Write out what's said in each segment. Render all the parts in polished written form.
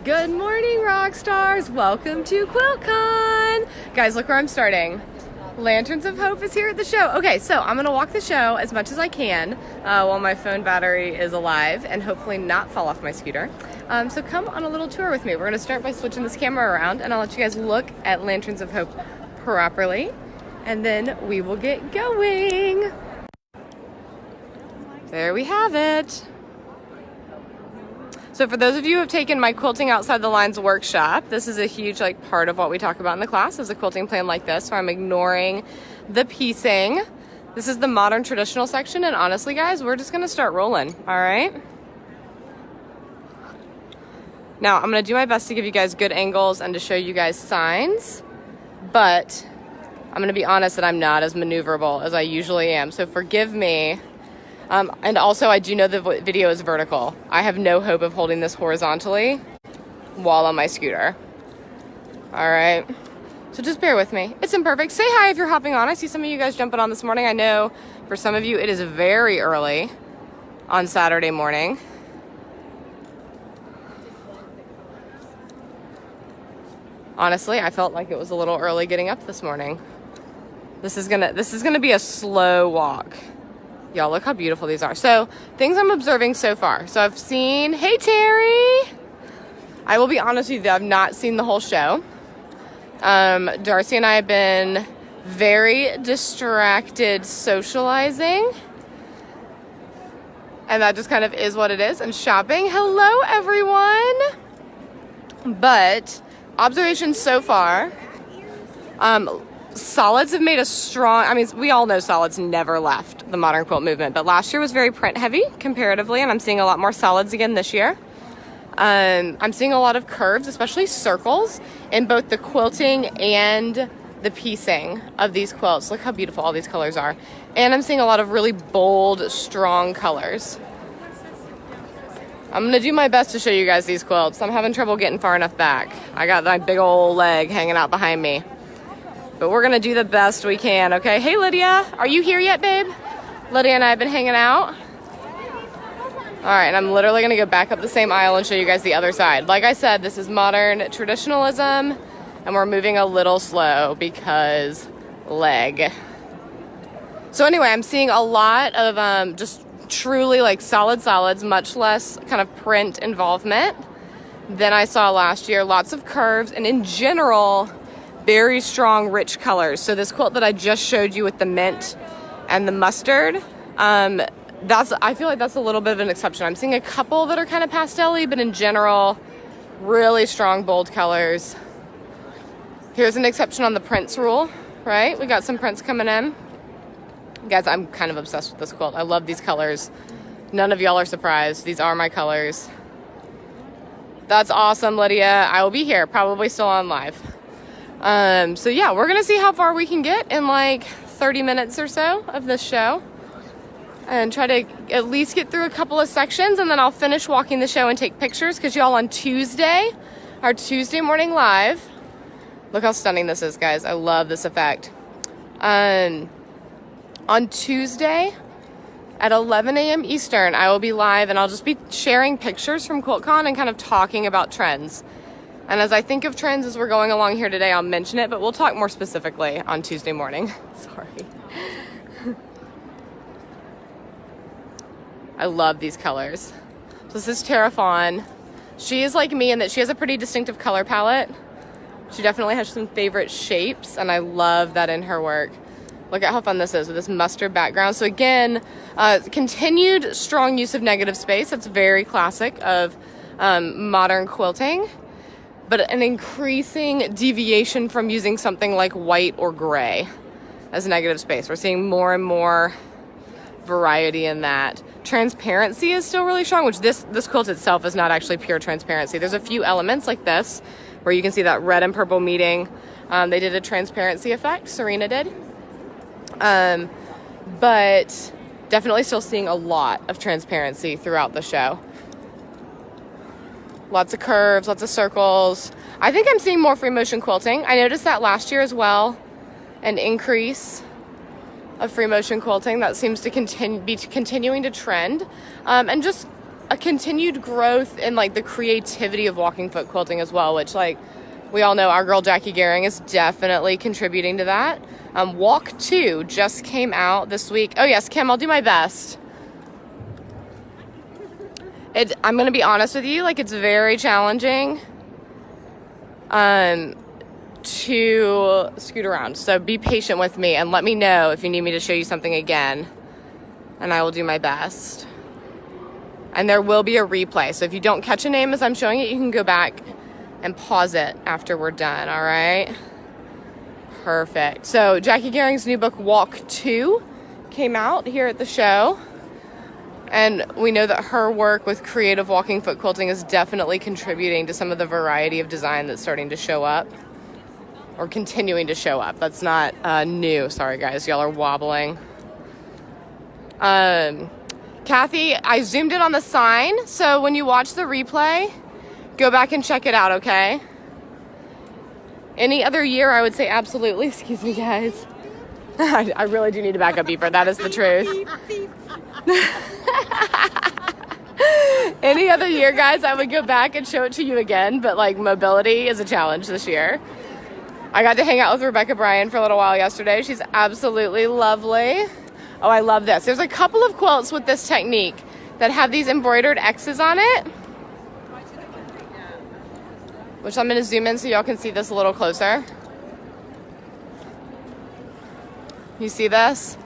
Good morning, rock stars. Welcome to QuiltCon. Guys, look where I'm starting. Lanterns of Hope is here at the show. Okay, so I'm gonna walk the show as much as I can while my phone battery is alive and hopefully not fall off my scooter. So come on a little tour with me. We're gonna start by switching this camera around and I'll let you guys look at Lanterns of Hope properly and then we will get going. There we have it. So for those of you who have taken my Quilting Outside the Lines workshop, this is a huge part of what we talk about in the class is a quilting plan like this where I'm ignoring the piecing. This is the modern traditional section, and honestly guys, we're just gonna start rolling, all right? Now I'm gonna do my best to give you guys good angles and to show you guys signs, but I'm gonna be honest that I'm not as maneuverable as I usually am, so forgive me. And also, I do know the video is vertical. I have no hope of holding this horizontally while on my scooter. All right, so just bear with me. It's imperfect. Say hi if you're hopping on. I see some of you guys jumping on this morning. I know for some of you it is very early on Saturday morning. Honestly, I felt like it was a little early getting up this morning. This is gonna be a slow walk. Y'all, look how beautiful these are. So, things I'm observing so far. So, I've seen, hey Terry! I will be honest with you, I've not seen the whole show. Darcy and I have been very distracted socializing. And that just kind of is what it is. And shopping. Hello, everyone! But, observations so far. Solids have made a strong, I mean, we all know solids never left the modern quilt movement, but last year was very print heavy comparatively, and I'm seeing a lot more solids again this year. I'm seeing a lot of curves, especially circles, in both the quilting and the piecing of these quilts. Look how beautiful all these colors are. And I'm seeing a lot of really bold, strong colors. I'm gonna do my best to show you guys these quilts. I'm having trouble getting far enough back. I got my big old leg hanging out behind me. But we're gonna do the best we can, okay? Hey Lydia, are you here yet, babe? Lydia and I have been hanging out. All right, and I'm literally gonna go back up the same aisle and show you guys the other side. Like I said, this is modern traditionalism, and we're moving a little slow because leg. So anyway, I'm seeing a lot of just truly like solid solids, much less kind of print involvement than I saw last year. Lots of curves, and in general, very strong, rich colors. So this quilt that I just showed you with the mint and the mustard, I feel like that's a little bit of an exception. I'm seeing a couple that are kind of pastel-y, but in general, really strong, bold colors. Here's an exception on the prints rule, right? We got some prints coming in. Guys, I'm kind of obsessed with this quilt. I love these colors. None of y'all are surprised. These are my colors. That's awesome, Lydia. I will be here, probably still on live. So yeah, we're gonna see how far we can get in like 30 minutes or so of this show and try to at least get through a couple of sections, and then I'll finish walking the show and take pictures because y'all on Tuesday, our Tuesday morning live, look how stunning this is, guys. I love this effect. On Tuesday at 11 a.m. Eastern, I will be live and I'll just be sharing pictures from QuiltCon and kind of talking about trends. And as I think of trends as we're going along here today, I'll mention it, but we'll talk more specifically on Tuesday morning. Sorry. I love these colors. So this is Thawne. She is like me in that she has a pretty distinctive color palette. She definitely has some favorite shapes, and I love that in her work. Look at how fun this is with this mustard background. So again, continued strong use of negative space. That's very classic of modern quilting. But an increasing deviation from using something like white or gray as negative space. We're seeing more and more variety in that. Transparency is still really strong, which this quilt itself is not actually pure transparency. There's a few elements like this where you can see that red and purple meeting. They did a transparency effect, Serena did. But definitely still seeing a lot of transparency throughout the show. Lots of curves, lots of circles. I think I'm seeing more free motion quilting. I noticed that last year as well, an increase of free motion quilting. That seems to be continuing to trend. And just a continued growth in like the creativity of walking foot quilting as well, which like we all know our girl Jackie Gehring is definitely contributing to that. Walk 2 just came out this week. Oh yes, Kim, I'll do my best. I'm gonna be honest with you, like it's very challenging to scoot around. So be patient with me and let me know if you need me to show you something again, and I will do my best. And there will be a replay. So if you don't catch a name as I'm showing it, you can go back and pause it after we're done, all right? Perfect. So Jackie Gehring's new book, Walk 2, came out here at the show. And we know that her work with creative walking foot quilting is definitely contributing to some of the variety of design that's starting to show up. Or continuing to show up. That's not new. Sorry, guys. Y'all are wobbling. Kathy, I zoomed in on the sign. So when you watch the replay, go back and check it out, okay? Any other year, I would say absolutely. Excuse me, guys. I really do need a backup beeper. That is the truth. Any other year, guys, I would go back and show it to you again. But, like, mobility is a challenge this year. I got to hang out with Rebecca Bryan for a little while yesterday. She's absolutely lovely. Oh, I love this. There's a couple of quilts with this technique that have these embroidered X's on it, which I'm going to zoom in so y'all can see this a little closer. You see this?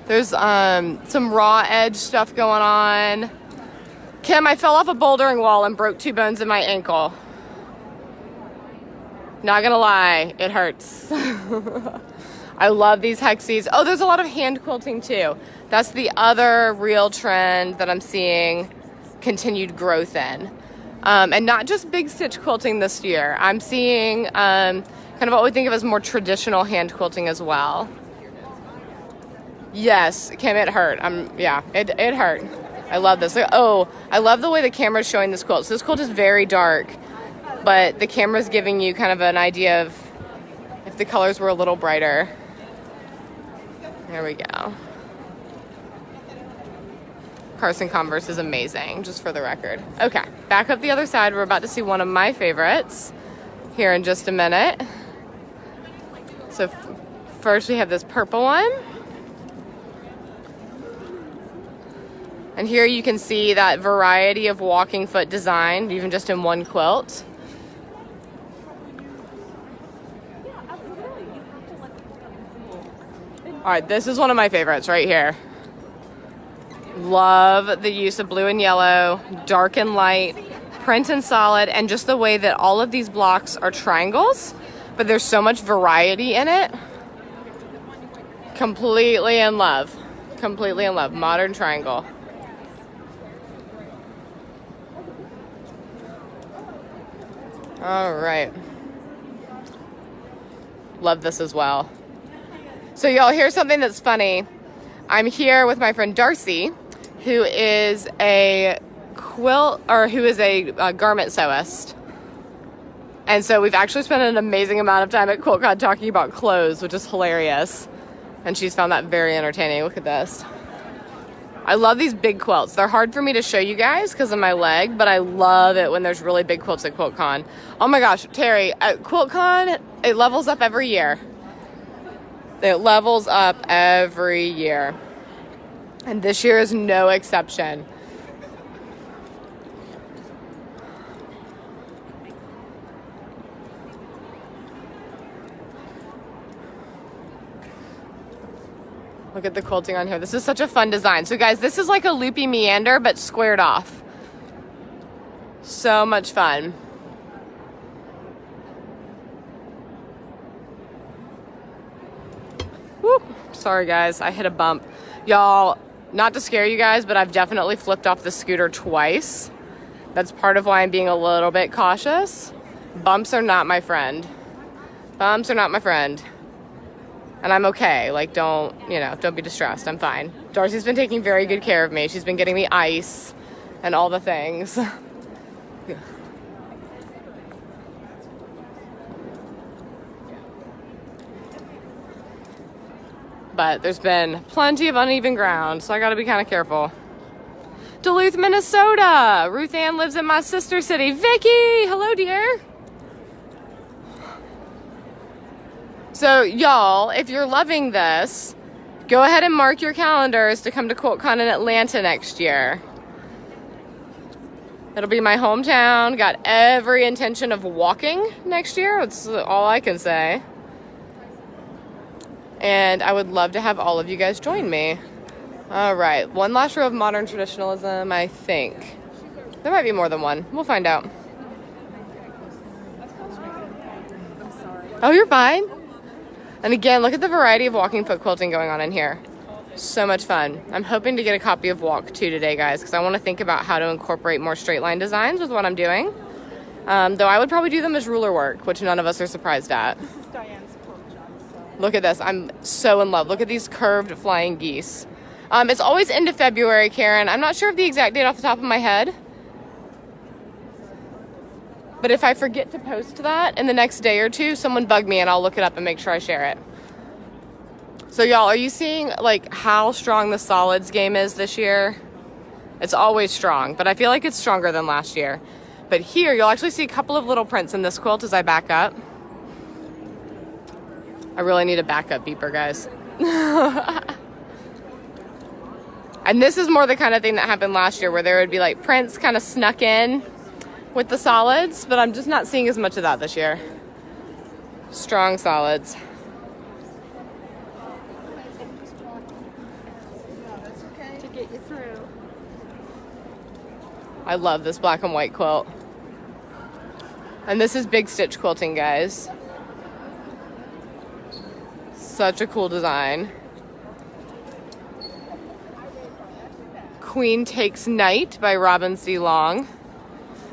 There's some raw edge stuff going on. Kim, I fell off a bouldering wall and broke 2 bones in my ankle. Not gonna lie, it hurts. I love these hexies. Oh, there's a lot of hand quilting too. That's the other real trend that I'm seeing continued growth in. And not just big stitch quilting this year. I'm seeing kind of what we think of as more traditional hand quilting as well. Yes, Kim, it hurt. Yeah, it hurt. I love this. Oh, I love the way the camera's showing this quilt. So this quilt is very dark, but the camera's giving you kind of an idea of if the colors were a little brighter. There we go. Carson Converse is amazing, just for the record. Okay, back up the other side. We're about to see one of my favorites here in just a minute. So first we have this purple one. And here you can see that variety of walking foot design, even just in one quilt. All right, this is one of my favorites right here. Love the use of blue and yellow, dark and light, print and solid, and just the way that all of these blocks are triangles, but there's so much variety in it. Completely in love. Completely in love. Modern triangle. All right. Love this as well. So y'all, here's something that's funny. I'm here with my friend Darcy, who is a garment sewist. And so we've actually spent an amazing amount of time at QuiltCon talking about clothes, which is hilarious. And she's found that very entertaining. Look at this. I love these big quilts. They're hard for me to show you guys because of my leg, but I love it when there's really big quilts at QuiltCon. Oh my gosh, Terry, at QuiltCon, it levels up every year. It levels up every year. And this year is no exception. Look at the quilting on here. This is such a fun design. So guys, this is like a loopy meander, but squared off. So much fun. Whoop. Sorry guys, I hit a bump. Y'all, not to scare you guys, but I've definitely flipped off the scooter twice. That's part of why I'm being a little bit cautious. Bumps are not my friend. Bumps are not my friend. And I'm okay. Like, don't be distressed. I'm fine. Darcy's been taking very good care of me. She's been getting me ice and all the things. But there's been plenty of uneven ground, so I gotta be kind of careful. Duluth, Minnesota. Ruth Ann lives in my sister city. Vicky, hello, dear. So, y'all, if you're loving this, go ahead and mark your calendars to come to QuiltCon in Atlanta next year. It'll be my hometown. Got every intention of walking next year. That's all I can say. And I would love to have all of you guys join me. All right, one last row of modern traditionalism, I think. There might be more than one. We'll find out. I'm sorry. Oh, you're fine. And again, look at the variety of walking foot quilting going on in here. So much fun. I'm hoping to get a copy of Walk 2 today, guys, because I want to think about how to incorporate more straight line designs with what I'm doing. Though I would probably do them as ruler work, which none of us are surprised at. This is Diane's quilt job. So. Look at this. I'm so in love. Look at these curved flying geese. It's always end of February, Karen. I'm not sure of the exact date off the top of my head. But if I forget to post that in the next day or two, someone bug me and I'll look it up and make sure I share it. So y'all, are you seeing like how strong the solids game is this year? It's always strong, but I feel like it's stronger than last year. But here, you'll actually see a couple of little prints in this quilt as I back up. I really need a backup beeper, guys. And this is more the kind of thing that happened last year where there would be like prints kind of snuck in with the solids, but I'm just not seeing as much of that this year. Strong solids. That's okay. To get you through. I love this black and white quilt. And this is big stitch quilting, guys. Such a cool design. Queen Takes Night by Robin C. Long.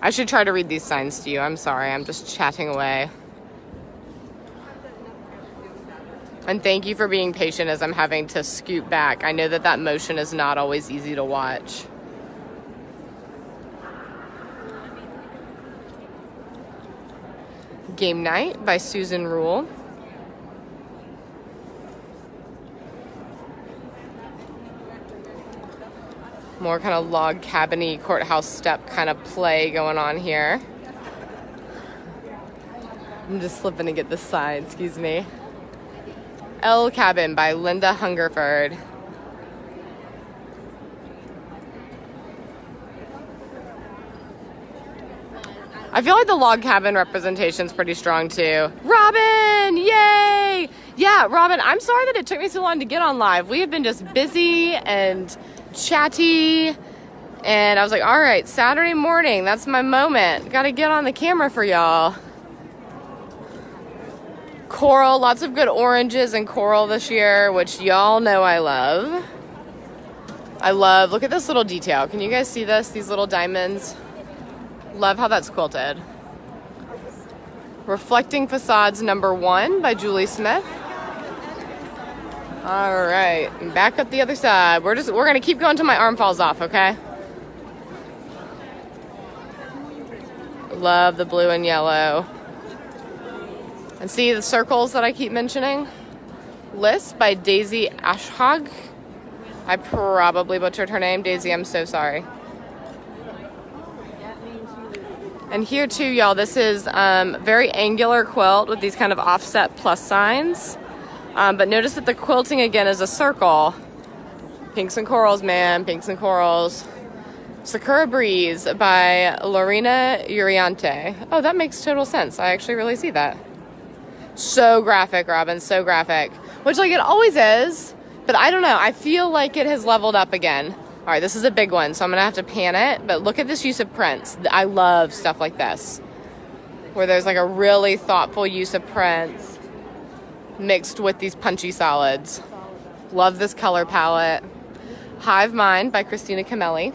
I should try to read these signs to you. I'm sorry, I'm just chatting away. And thank you for being patient as I'm having to scoot back. I know that that motion is not always easy to watch. Game Night by Susan Rule. More kind of log cabin-y courthouse step kind of play going on here. I'm just slipping to get this side, excuse me. L Cabin by Linda Hungerford. I feel like the log cabin representation's pretty strong too. Robin, yay! Yeah, Robin, I'm sorry that it took me so long to get on live. We have been just busy and chatty, and I was like, all right, Saturday morning, that's my moment. Gotta get on the camera for y'all. Coral, lots of good oranges and coral this year, which y'all know I love. Look at this little detail. Can you guys see this? These little diamonds. Love how that's quilted. Reflecting Facades #1 by Julie Smith. All right, and back up the other side. We're gonna keep going till my arm falls off, okay? Love the blue and yellow. And see the circles that I keep mentioning? List by Daisy Ashhag. I probably butchered her name. Daisy, I'm so sorry. And here too, y'all, this is very angular quilt with these kind of offset plus signs. But notice that the quilting again is a circle. Pinks and corals, man, pinks and corals. Sakura Breeze by Lorena Uriante. Oh, that makes total sense. I actually really see that. So graphic, Robin, so graphic. Which, like, it always is, but I don't know. I feel like it has leveled up again. All right, this is a big one, so I'm gonna have to pan it, but look at this use of prints. I love stuff like this, where there's like a really thoughtful use of prints mixed with these punchy solids. Love this color palette. Hive Mind by Christina Camelli.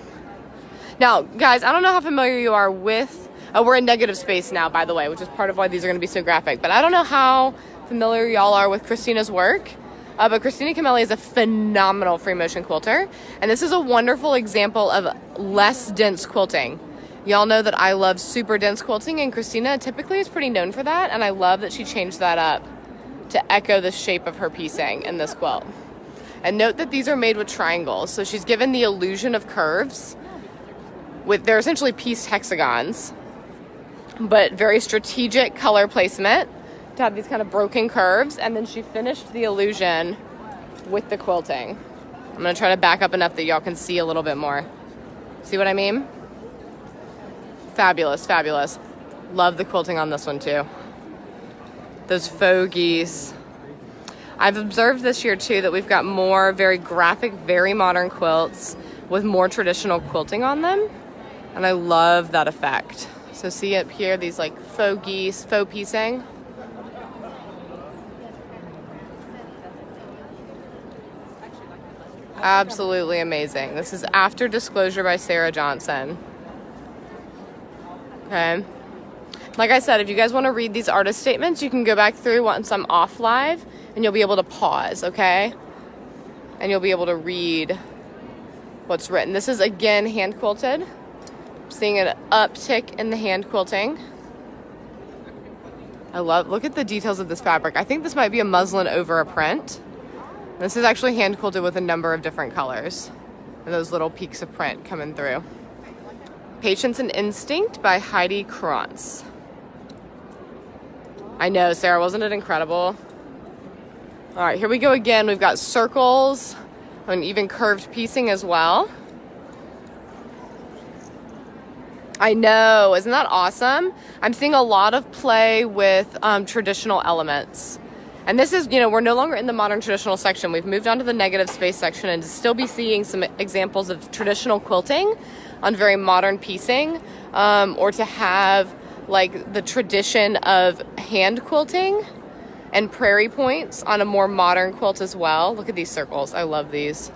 Now, guys, I don't know how familiar you are with, we're in negative space now, by the way, which is part of why these are gonna be so graphic, but I don't know how familiar y'all are with Christina's work. But Christina Camelli is a phenomenal free motion quilter, and this is a wonderful example of less dense quilting. Y'all know that I love super dense quilting, and Christina typically is pretty known for that, and I love that she changed that up to echo the shape of her piecing in this quilt. And note that these are made with triangles, so she's given the illusion of curves, they're essentially pieced hexagons, but very strategic color placement to have these kind of broken curves. And then she finished the illusion with the quilting. I'm gonna try to back up enough that y'all can see a little bit more. See what I mean? Fabulous, fabulous. Love the quilting on this one too. Those faux geese. I've observed this year too that we've got more very graphic, very modern quilts with more traditional quilting on them. And I love that effect. So see up here, these like faux geese, faux piecing. Absolutely amazing. This is After Disclosure by Sarah Johnson. Okay. Like I said, if you guys want to read these artist statements, you can go back through once I'm off live and you'll be able to pause, okay? And you'll be able to read what's written. This is again hand quilted. I'm seeing an uptick in the hand quilting. Look at the details of this fabric. I think this might be a muslin over a print. This is actually hand quilted with a number of different colors. And those little peaks of print coming through. Patience and Instinct by Heidi Krantz. I know, Sarah, wasn't it incredible? All right, here we go again. We've got circles and even curved piecing as well. I know, isn't that awesome? I'm seeing a lot of play with traditional elements. And this is, we're no longer in the modern traditional section. We've moved on to the negative space section and to still be seeing some examples of traditional quilting on very modern piecing, or to have like the tradition of hand quilting and prairie points on a more modern quilt as well. Look at these circles. I love these.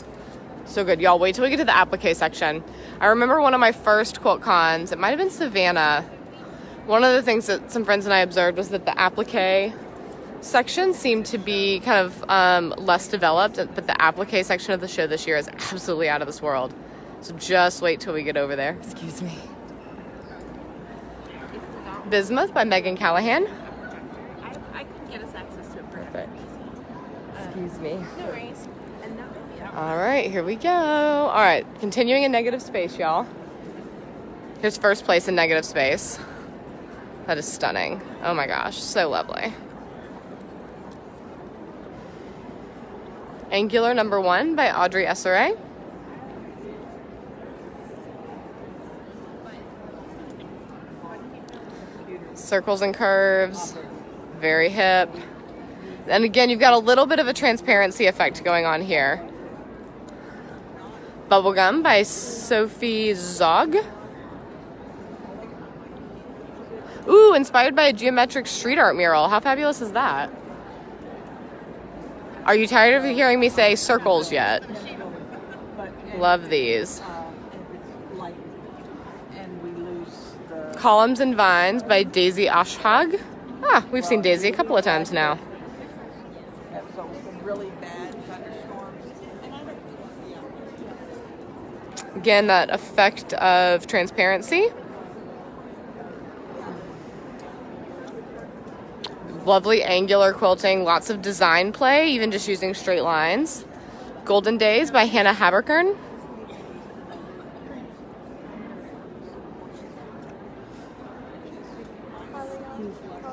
So good. Y'all wait till we get to the applique section. I remember one of my first QuiltCons, it might have been Savannah. One of the things that some friends and I observed was that the applique section seemed to be kind of less developed, but the applique section of the show this year is absolutely out of this world. So just wait till we get over there. Excuse me. Bismuth by Megan Callahan. I couldn't get us access to it. Perfect. Excuse me. No worries. All right, here we go. All right, continuing in negative space, y'all. Here's first place in negative space. That is stunning. Oh my gosh, so lovely. Angular number 1 by Audrey Esseret. Circles and curves, very hip. And again, you've got a little bit of a transparency effect going on here. Bubblegum by Sophie Zog. Ooh, inspired by a geometric street art mural. How fabulous is that? Are you tired of hearing me say circles yet? Love these. Columns and Vines by Daisy Ashhag. We've seen Daisy a couple of times now. Again, that effect of transparency. Lovely angular quilting, lots of design play, even just using straight lines. Golden Days by Hannah Haberkern.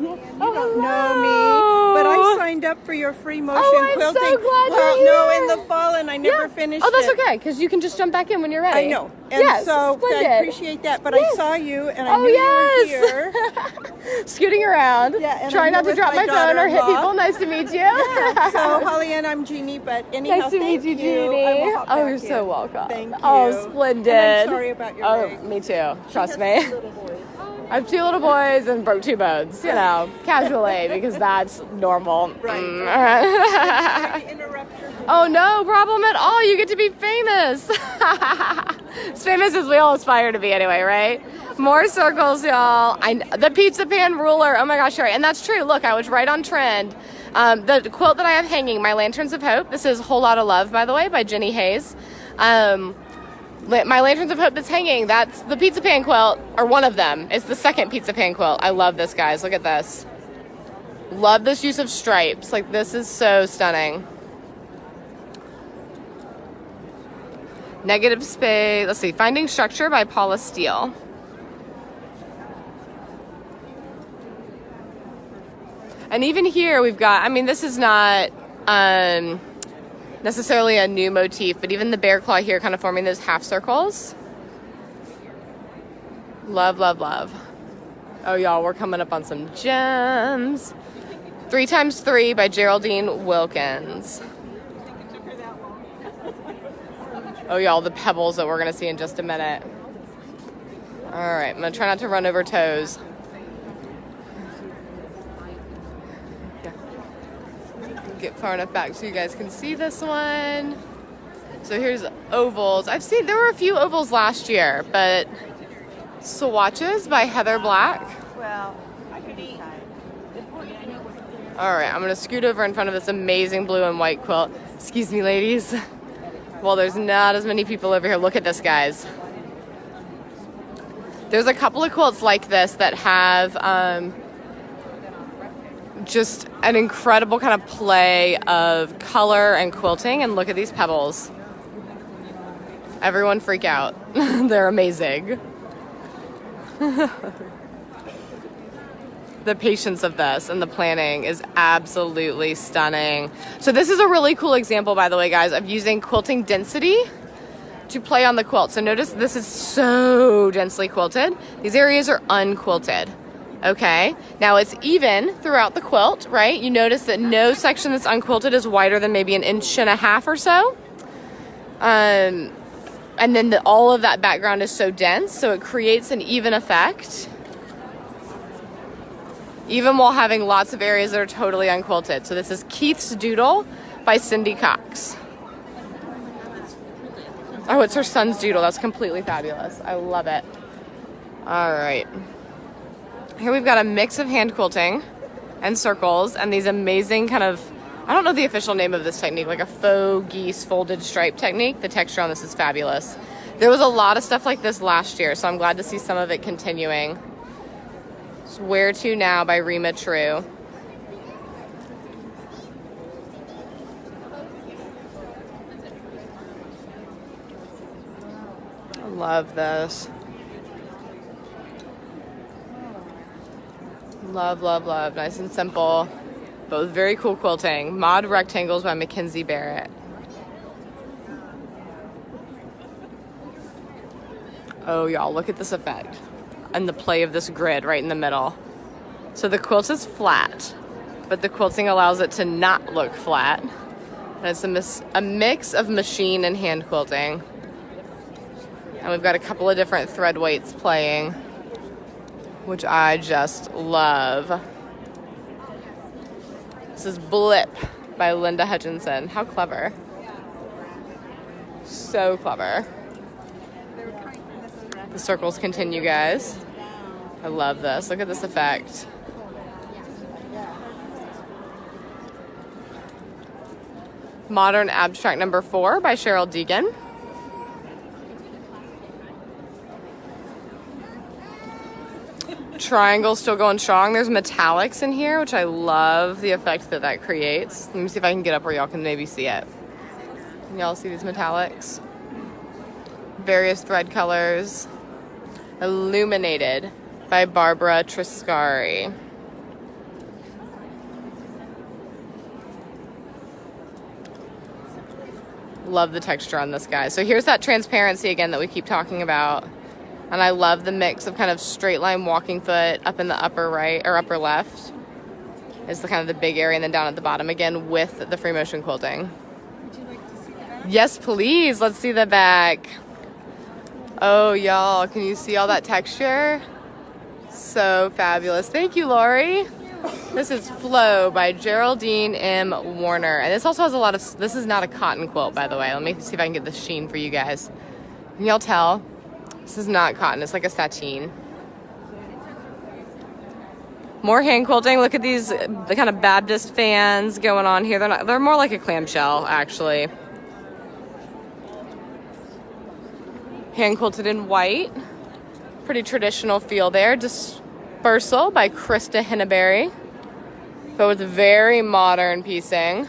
You don't know me, but I signed up for your free motion I'm quilting. so glad well, you're no, here. in the fall, and I never finished Oh, that's it. okay, because you can just jump back in when you're ready. I know, and yes, so splendid. I appreciate that. But I saw you, and I knew yes. you were here. Scooting around, Yeah, and trying I'm not to with drop my phone or hit daughter-in-law. people. Nice to meet you. Yeah, so Holly and I'm Jeannie, but anyhow, Nice to meet thank you, Jeannie. I will hop Oh, back you're so in. welcome. Thank you. Oh, splendid. And I'm sorry about your Oh, leg. me too. Trust She me. has 2 little boys. I have 2 little boys and broke 2 bones, casually, because that's normal. Right. Mm. Sorry to interrupt your Oh, no problem at all. You get to be famous. As famous as we all aspire to be anyway, right? More circles, y'all. The pizza pan ruler. Oh my gosh, Sherry. And that's true. Look, I was right on trend. The quilt that I have hanging, My Lanterns of Hope. This is Whole Lot of Love, by the way, by Jenny Hayes. My Lanterns of Hope that's hanging, that's the pizza pan quilt, or one of them. It's the second pizza pan quilt. I love this, guys. Look at this. Love this use of stripes. Like, this is so stunning. Negative Space, let's see, Finding Structure by Paula Steele. And even here we've got, I mean, this is not necessarily a new motif, but even the bear claw here kind of forming those half circles. Love, love, love. Oh, y'all, we're coming up on some gems. 3x3 by Geraldine Wilkins. Oh, y'all, the pebbles that we're going to see in just a minute. All right, I'm going to try not to run over toes. Get far enough back so you guys can see this one. So here's ovals. There were a few ovals last year, but swatches by Heather Black. Well, I could decide. All right, I'm gonna scoot over in front of this amazing blue and white quilt. Excuse me, ladies. Well, there's not as many people over here. Look at this, guys. There's a couple of quilts like this that have just an incredible kind of play of color and quilting, and look at these pebbles. Everyone freak out. They're amazing. The patience of this and the planning is absolutely stunning. So this is a really cool example, by the way, guys, of using Quilting Density to play on the quilt. So notice this is so densely quilted. These areas are unquilted. Okay, now it's even throughout the quilt, right? You notice that no section that's unquilted is wider than maybe 1.5 inches or so. And then all of that background is so dense, so it creates an even effect, even while having lots of areas that are totally unquilted. So this is Keith's Doodle by Cindy Cox. Oh, it's her son's doodle. That's completely fabulous. I love it. All right. Here we've got a mix of hand quilting and circles and these amazing kind of, I don't know the official name of this technique, like a faux geese folded stripe technique. The texture on this is fabulous. There was a lot of stuff like this last year, so I'm glad to see some of it continuing. It's Where To Now by Rima True. I love this. Love, love, love. Nice and simple. Both very cool quilting. Mod Rectangles by Mackenzie Barrett. Oh, y'all, look at this effect. And the play of this grid right in the middle. So the quilt is flat, but the quilting allows it to not look flat. And it's a mix of machine and hand quilting. And we've got a couple of different thread weights playing, which I just love. This is Blip by Linda Hutchinson. How clever. So clever. The circles continue, guys. I love this. Look at this effect. Modern Abstract number 4 by Cheryl Deegan. Triangle still going strong. There's metallics in here, which I love the effect that that creates. Let me see if I can get up where y'all can maybe see it. Can y'all see these metallics? Various thread colors. Illuminated by Barbara Triscari. Love the texture on this, guy. So here's that transparency again that we keep talking about. And I love the mix of kind of straight line walking foot up in the upper right or upper left. Is the kind of the big area, and then down at the bottom again with the free motion quilting. Would you like to see the back? Yes, please. Let's see the back. Oh, y'all, can you see all that texture? So fabulous. Thank you, Lori. This is Flow by Geraldine M. Warner. And this also has a lot of, this is not a cotton quilt, by the way. Let me see if I can get the sheen for you guys. Can y'all tell? This is not cotton, it's like a sateen. More hand quilting. Look at these, the kind of Baptist fans going on here. They're more like a clamshell, actually. Hand quilted in white. Pretty traditional feel there. Dispersal by Krista Hinneberry. But with very modern piecing.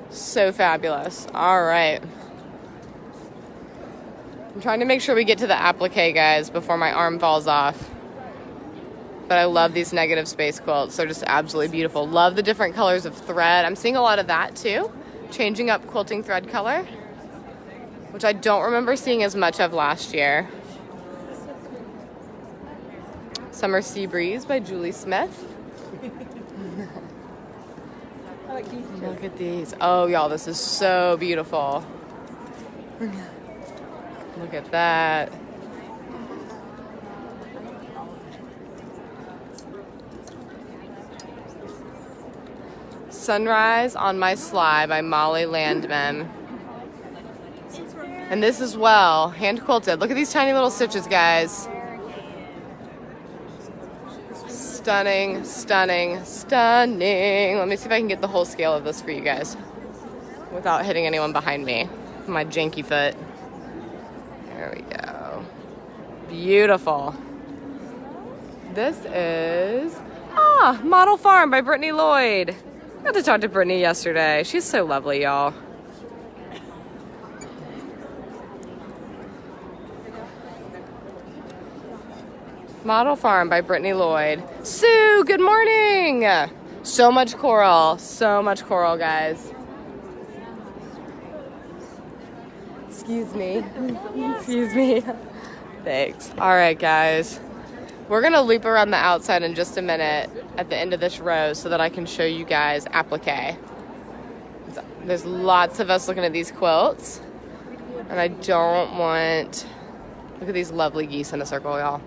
So fabulous. All right. I'm trying to make sure we get to the applique, guys, before my arm falls off. But I love these negative space quilts. They're just absolutely beautiful. Love the different colors of thread. I'm seeing a lot of that too. Changing up quilting thread color, which I don't remember seeing as much of last year. Summer Sea Breeze by Julie Smith. Look at these. Oh, y'all, this is so beautiful. Look at that. Sunrise on My Sly by Molly Landman. And this as well, hand quilted. Look at these tiny little stitches, guys. Stunning, stunning, stunning. Let me see if I can get the whole scale of this for you guys without hitting anyone behind me. My janky foot. There we go. Beautiful. This is Model Farm by Brittany Lloyd. I got to talk to Brittany yesterday. She's so lovely, y'all. Model Farm by Brittany Lloyd. Sue, good morning. So much coral, guys. Excuse me. Excuse me. Thanks. All right, guys. We're going to loop around the outside in just a minute at the end of this row so that I can show you guys applique. There's lots of us looking at these quilts, and I don't want... Look at these lovely geese in a circle, y'all.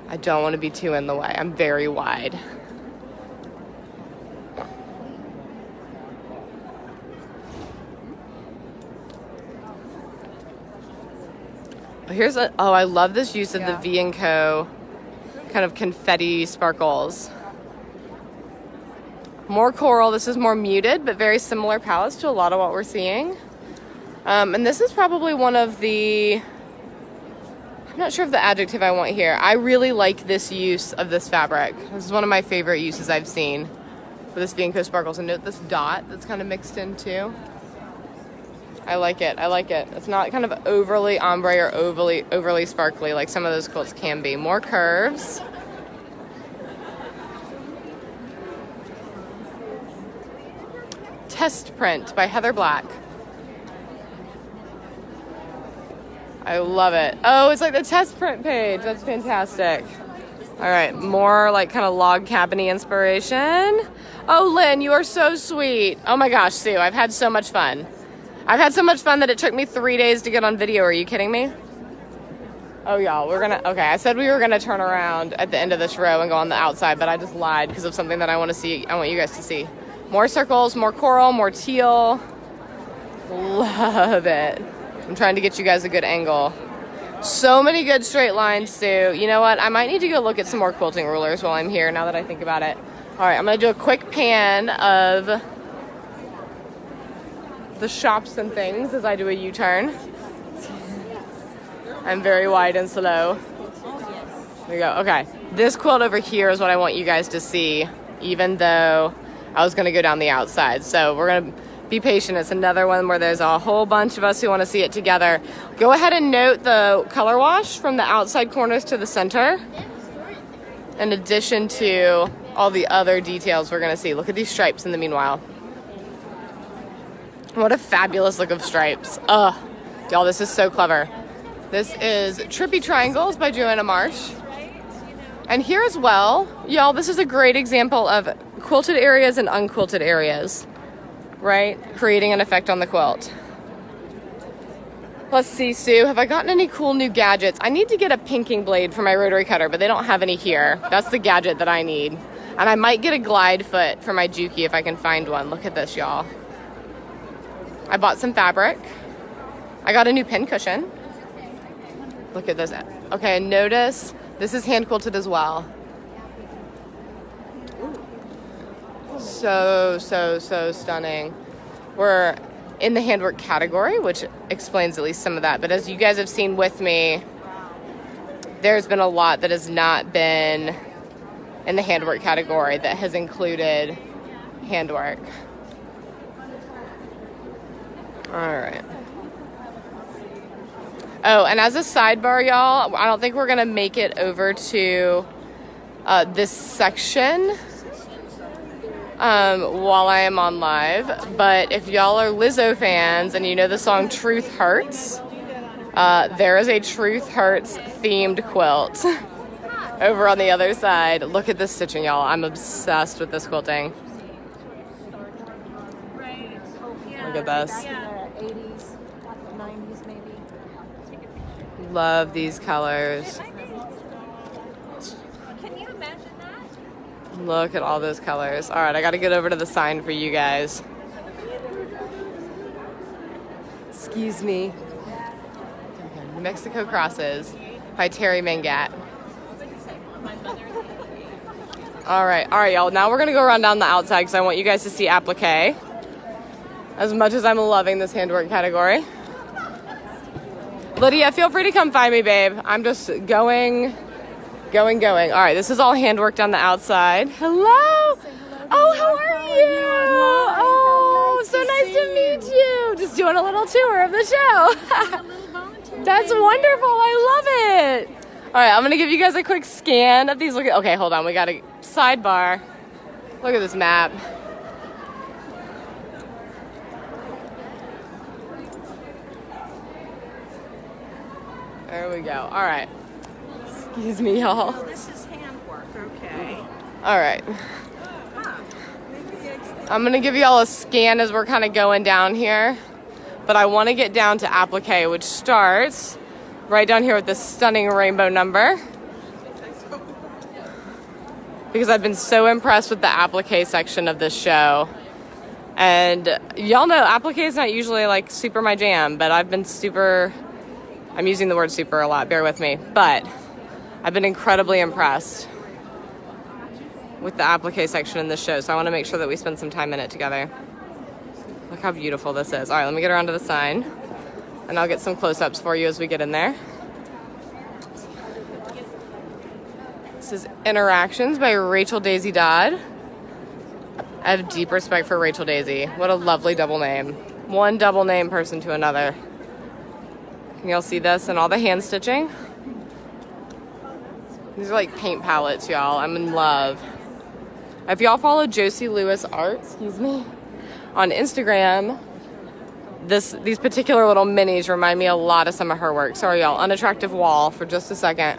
I don't want to be too in the way. I'm very wide. I love this use of the V & Co. kind of confetti sparkles. More coral. This is more muted, but very similar palettes to a lot of what we're seeing. And this is probably one of the... I'm not sure of the adjective I want here. I really like this use of this fabric. This is one of my favorite uses I've seen for this V & Co. sparkles. And note this dot that's kind of mixed in too. I like it. I like it. It's not kind of overly ombre or overly sparkly like some of those quilts can be. More curves. Test Print by Heather Black. I love it. Oh, it's like the test print page. That's fantastic. All right, more like kind of log cabin-y inspiration. Oh, Lynn, you are so sweet. Oh my gosh, Sue, I've had so much fun. I've had so much fun that it took me 3 days to get on video. Are you kidding me? Oh, y'all, okay, I said we were gonna turn around at the end of this row and go on the outside, but I just lied because of something that I want to see. I want you guys to see. More circles, more coral, more teal. Love it. I'm trying to get you guys a good angle. So many good straight lines, Sue. You know what? I might need to go look at some more quilting rulers while I'm here, now that I think about it. All right, I'm going to do a quick pan of the shops and things as I do a U-turn. I'm very wide and slow. There we go. Okay, this quilt over here is what I want you guys to see, even though I was going to go down the outside. So we're going to be patient. It's another one where there's a whole bunch of us who want to see it together. Go ahead and note the color wash from the outside corners to the center, in addition to all the other details we're going to see. Look at these stripes in the meanwhile. What a fabulous look of stripes. Ugh. Y'all, this is so clever. This is Trippy Triangles by Joanna Marsh. And here as well, y'all, this is a great example of quilted areas and unquilted areas, right? Creating an effect on the quilt. Let's see, Sue, have I gotten any cool new gadgets? I need to get a pinking blade for my rotary cutter, but they don't have any here. That's the gadget that I need. And I might get a glide foot for my Juki if I can find one. Look at this, y'all. I bought some fabric. I got a new pin cushion. Look at this. Okay, and notice this is hand quilted as well. So stunning. We're in the handwork category, which explains at least some of that. But as you guys have seen with me, there's been a lot that has not been in the handwork category that has included handwork. All right. Oh, and as a sidebar, y'all, I don't think we're gonna make it over to this section while I am on live. But if y'all are Lizzo fans and you know the song Truth Hurts, there is a Truth Hurts themed quilt over on the other side. Look at this stitching, y'all. I'm obsessed with this quilting. Look at this. 80s, 90s maybe. Love these colors. Can you imagine that? Look at all those colors. All right, I got to get over to the sign for you guys. Excuse me. New Mexico Crosses by Terry Mangat. All right, y'all. Now we're going to go around down the outside because I want you guys to see applique. As much as I'm loving this handwork category. Lydia, feel free to come find me, babe. I'm just going. All right, this is all handworked on the outside. Hello. Oh, how are you? Oh, so nice to meet you. Just doing a little tour of the show. That's wonderful. I love it. All right, I'm going to give you guys a quick scan of these. Okay, hold on. We got a sidebar. Look at this map. There we go. All right. Excuse me, y'all. Oh, this is handwork, okay. All right. I'm going to give y'all a scan as we're kind of going down here. But I want to get down to applique, which starts right down here with this stunning rainbow number. Because I've been so impressed with the applique section of this show. And y'all know applique is not usually like super my jam, but I've been super... I'm using the word super a lot, bear with me. But I've been incredibly impressed with the applique section in this show, so I want to make sure that we spend some time in it together. Look how beautiful this is. All right, let me get around to the sign, and I'll get some close-ups for you as we get in there. This is Interactions by Rachel Daisy Dodd. I have deep respect for Rachel Daisy. What a lovely double name. One double name person to another. Can y'all see this and all the hand stitching? These are like paint palettes, y'all. I'm in love. If y'all follow Josie Lewis Art, on Instagram, these particular little minis remind me a lot of some of her work. Sorry, y'all. Unattractive wall for just a second.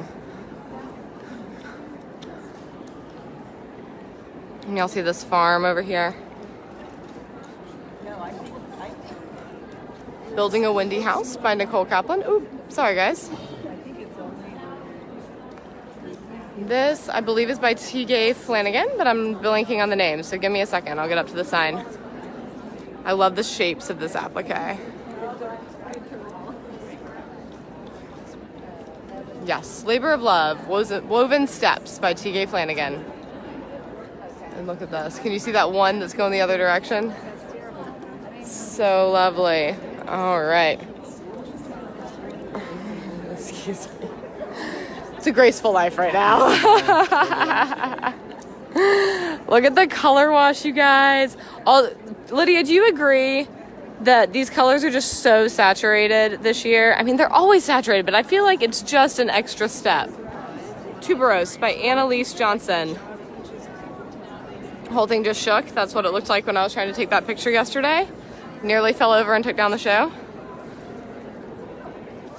Can y'all see this farm over here? Building a Windy House by Nicole Kaplan. Ooh, sorry guys. This, I believe, is by T.J. Flanagan, but I'm blanking on the name, so give me a second. I'll get up to the sign. I love the shapes of this applique. Yes, Labor of Love, Woven Steps by T.J. Flanagan. And look at this. Can you see that one that's going the other direction? So lovely. All right. Excuse me. It's a graceful life right now. Look at the color wash, you guys. Lydia, do you agree that these colors are just so saturated this year? I mean, they're always saturated, but I feel like it's just an extra step. Tuberose by Annalise Johnson. Whole thing just shook. That's what it looked like when I was trying to take that picture yesterday. Nearly fell over and took down the show.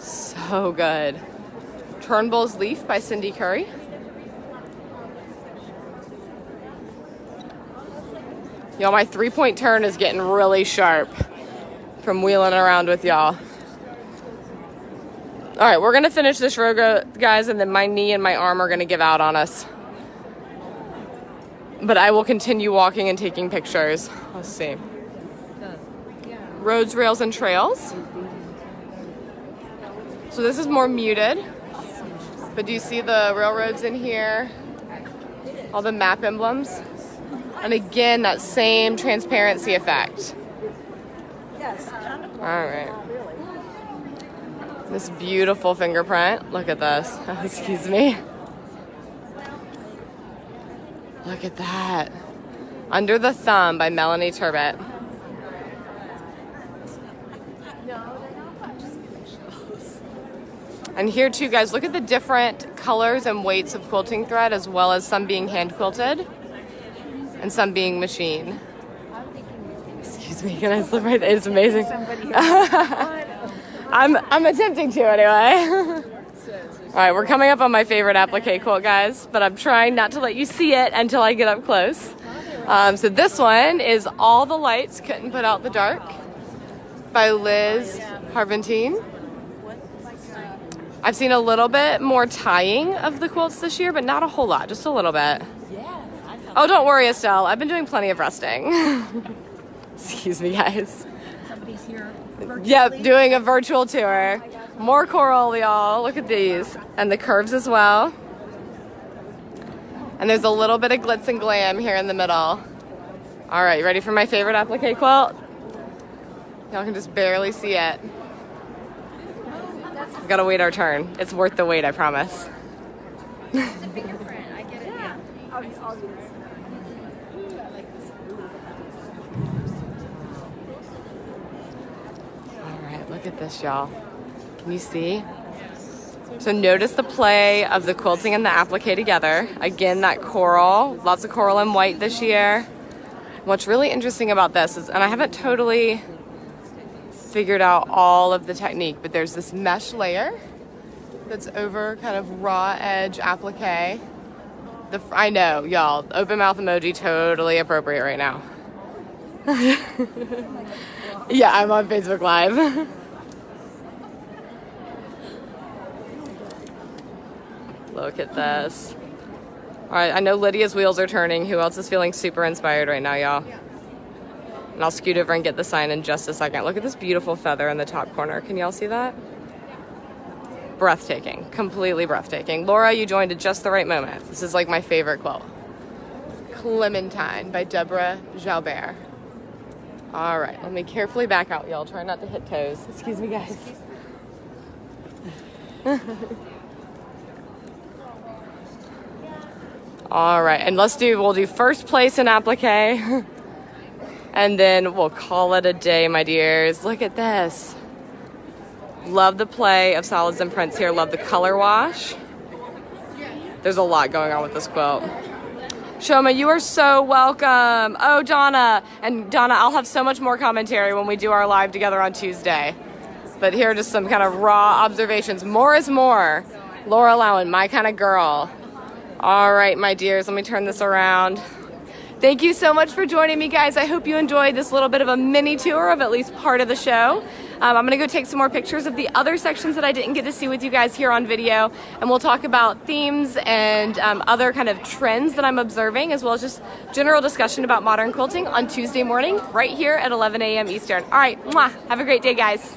So good. Turnbull's Leaf by Cindy Curry. Y'all, my 3-point turn is getting really sharp from wheeling around with y'all. All right, we're going to finish this row, guys, and then my knee and my arm are going to give out on us. But I will continue walking and taking pictures. Let's see. Roads, Rails, and Trails. So this is more muted. But do you see the railroads in here? All the map emblems? And again, that same transparency effect. Yes. All right. This beautiful fingerprint. Look at this. Oh, excuse me. Look at that. Under the Thumb by Melanie Turbett. And here too, guys, look at the different colors and weights of quilting thread, as well as some being hand quilted and some being machine. Excuse me, can I slip right there? It's amazing. I'm attempting to anyway. All right, we're coming up on my favorite applique quilt, guys, but I'm trying not to let you see it until I get up close. So this one is All the Lights Couldn't Put Out the Dark by Liz Harventine. I've seen a little bit more tying of the quilts this year, but not a whole lot, just a little bit. Oh, don't worry, Estelle. I've been doing plenty of resting. Excuse me, guys. Somebody's here virtually. Yep, doing a virtual tour. More coral, y'all. Look at these. And the curves as well. And there's a little bit of glitz and glam here in the middle. All right, you ready for my favorite applique quilt? Y'all can just barely see it. We've got to wait our turn. It's worth the wait, I promise. It's a fingerprint. I get it. Yeah. I'll do this. All right, look at this, y'all. Can you see? So notice the play of the quilting and the applique together. Again, that coral, lots of coral and white this year. What's really interesting about this is, and I haven't totally figured out all of the technique, but there's this mesh layer that's over kind of raw edge applique. I know, y'all, open mouth emoji totally appropriate right now. Yeah, I'm on Facebook Live. Look at this. All right, I know Lydia's wheels are turning. Who else is feeling super inspired right now, y'all? And I'll scoot over and get the sign in just a second. Look at this beautiful feather in the top corner. Can y'all see that? Breathtaking, completely breathtaking. Laura, you joined at just the right moment. This is like my favorite quilt. Clementine by Deborah Jalbert. All right, let me carefully back out, y'all. Try not to hit toes. Excuse me, guys. All right, and we'll do first place in applique, and then we'll call it a day, my dears. Look at this. Love the play of solids and prints here. Love the color wash. There's a lot going on with this quilt. Shoma, you are so welcome. Oh, Donna. And Donna, I'll have so much more commentary when we do our live together on Tuesday. But here are just some kind of raw observations. More is more. Laura Lowen, my kind of girl. All right, my dears, let me turn this around. Thank you so much for joining me, guys. I hope you enjoyed this little bit of a mini tour of at least part of the show. I'm going to go take some more pictures of the other sections that I didn't get to see with you guys here on video, and we'll talk about themes and other kind of trends that I'm observing, as well as just general discussion about modern quilting on Tuesday morning right here at 11 a.m. Eastern. All right, mwah, have a great day, guys.